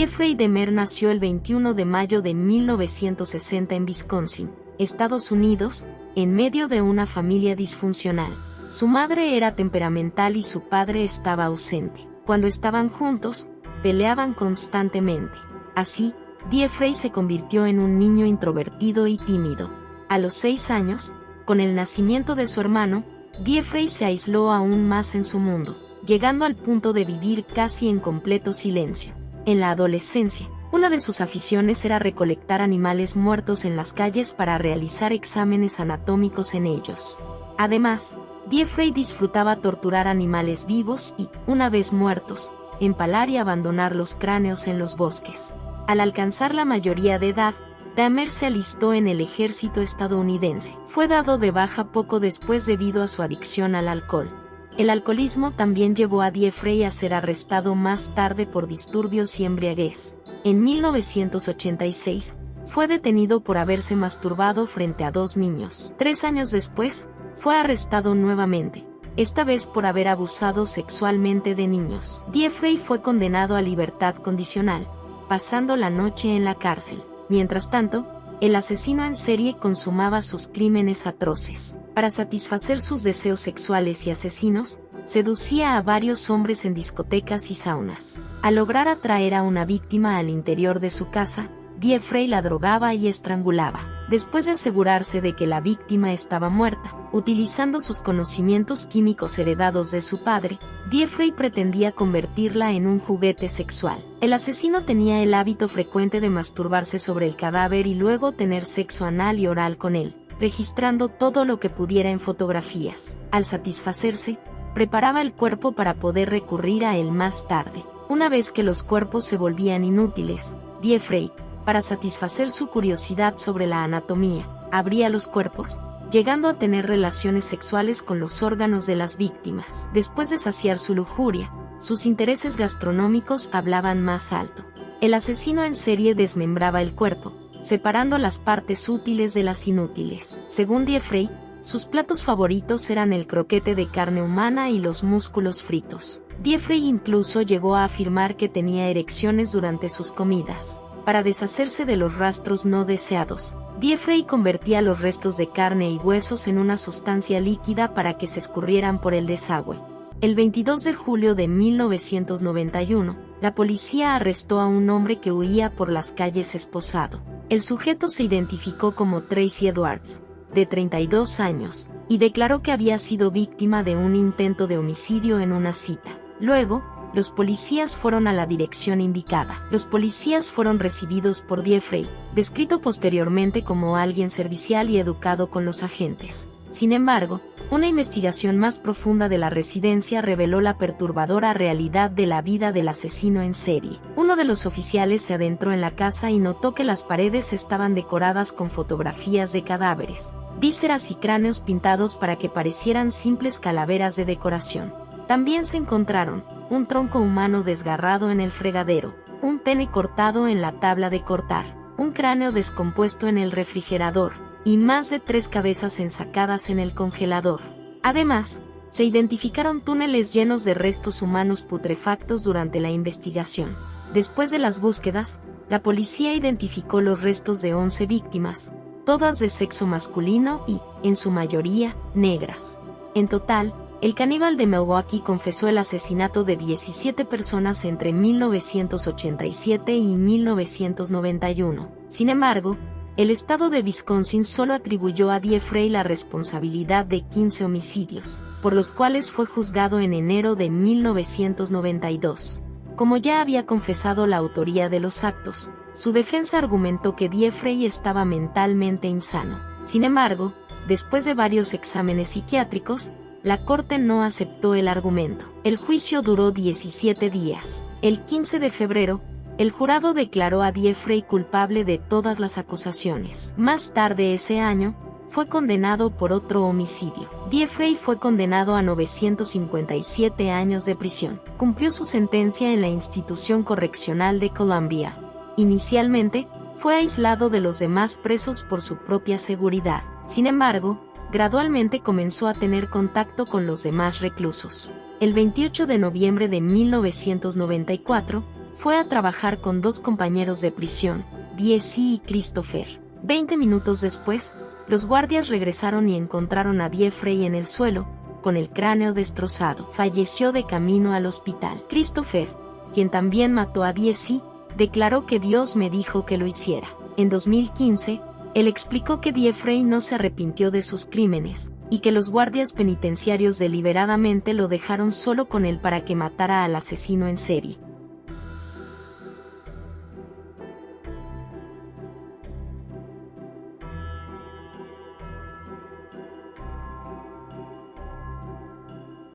Jeffrey Dahmer nació el 21 de mayo de 1960 en Wisconsin, Estados Unidos, en medio de una familia disfuncional. Su madre era temperamental y su padre estaba ausente. Cuando estaban juntos, peleaban constantemente. Así, Jeffrey se convirtió en un niño introvertido y tímido. A los 6 años, con el nacimiento de su hermano, Jeffrey se aisló aún más en su mundo, llegando al punto de vivir casi en completo silencio. En la adolescencia, una de sus aficiones era recolectar animales muertos en las calles para realizar exámenes anatómicos en ellos. Además, Jeffrey disfrutaba torturar animales vivos y, una vez muertos, empalar y abandonar los cráneos en los bosques. Al alcanzar la mayoría de edad, Dahmer se alistó en el ejército estadounidense. Fue dado de baja poco después debido a su adicción al alcohol. El alcoholismo también llevó a Jeffrey a ser arrestado más tarde por disturbios y embriaguez. En 1986, fue detenido por haberse masturbado frente a 2 niños. 3 años después, fue arrestado nuevamente, esta vez por haber abusado sexualmente de niños. Jeffrey fue condenado a libertad condicional, pasando la noche en la cárcel. Mientras tanto, el asesino en serie consumaba sus crímenes atroces. Para satisfacer sus deseos sexuales y asesinos, seducía a varios hombres en discotecas y saunas. Al lograr atraer a una víctima al interior de su casa, Jeffrey la drogaba y estrangulaba. Después de asegurarse de que la víctima estaba muerta, utilizando sus conocimientos químicos heredados de su padre, Jeffrey pretendía convertirla en un juguete sexual. El asesino tenía el hábito frecuente de masturbarse sobre el cadáver y luego tener sexo anal y oral con él, registrando todo lo que pudiera en fotografías. Al satisfacerse, preparaba el cuerpo para poder recurrir a él más tarde. Una vez que los cuerpos se volvían inútiles, Jeffrey, para satisfacer su curiosidad sobre la anatomía, abría los cuerpos, llegando a tener relaciones sexuales con los órganos de las víctimas. Después de saciar su lujuria, sus intereses gastronómicos hablaban más alto. El asesino en serie desmembraba el cuerpo, separando las partes útiles de las inútiles. Según Jeffrey, sus platos favoritos eran el croquete de carne humana y los músculos fritos. Jeffrey incluso llegó a afirmar que tenía erecciones durante sus comidas. Para deshacerse de los rastros no deseados, Jeffrey convertía los restos de carne y huesos en una sustancia líquida para que se escurrieran por el desagüe. El 22 de julio de 1991, la policía arrestó a un hombre que huía por las calles esposado. El sujeto se identificó como Tracy Edwards, de 32 años, y declaró que había sido víctima de un intento de homicidio en una cita. Luego, los policías fueron a la dirección indicada. Los policías fueron recibidos por Jeffrey, descrito posteriormente como alguien servicial y educado con los agentes. Sin embargo, una investigación más profunda de la residencia reveló la perturbadora realidad de la vida del asesino en serie. Uno de los oficiales se adentró en la casa y notó que las paredes estaban decoradas con fotografías de cadáveres, vísceras y cráneos pintados para que parecieran simples calaveras de decoración. También se encontraron un tronco humano desgarrado en el fregadero, un pene cortado en la tabla de cortar, un cráneo descompuesto en el refrigerador, y más de 3 cabezas ensacadas en el congelador. Además, se identificaron túneles llenos de restos humanos putrefactos durante la investigación. Después de las búsquedas, la policía identificó los restos de 11 víctimas, todas de sexo masculino y, en su mayoría, negras. En total, el caníbal de Milwaukee confesó el asesinato de 17 personas entre 1987 y 1991. Sin embargo, el estado de Wisconsin solo atribuyó a Jeffrey la responsabilidad de 15 homicidios, por los cuales fue juzgado en enero de 1992. Como ya había confesado la autoría de los actos, su defensa argumentó que Jeffrey estaba mentalmente insano. Sin embargo, después de varios exámenes psiquiátricos, la corte no aceptó el argumento. El juicio duró 17 días. El 15 de febrero, el jurado declaró a Jeffrey culpable de todas las acusaciones. Más tarde ese año, fue condenado por otro homicidio. Jeffrey fue condenado a 957 años de prisión. Cumplió su sentencia en la institución correccional de Columbia. Inicialmente, fue aislado de los demás presos por su propia seguridad. Sin embargo, gradualmente comenzó a tener contacto con los demás reclusos. El 28 de noviembre de 1994, Fue a trabajar con dos compañeros de prisión, Jesse y Christopher. 20 minutos después, los guardias regresaron y encontraron a Jeffrey en el suelo, con el cráneo destrozado. Falleció de camino al hospital. Christopher, quien también mató a Jesse, declaró que Dios me dijo que lo hiciera. En 2015, él explicó que Jeffrey no se arrepintió de sus crímenes, y que los guardias penitenciarios deliberadamente lo dejaron solo con él para que matara al asesino en serie.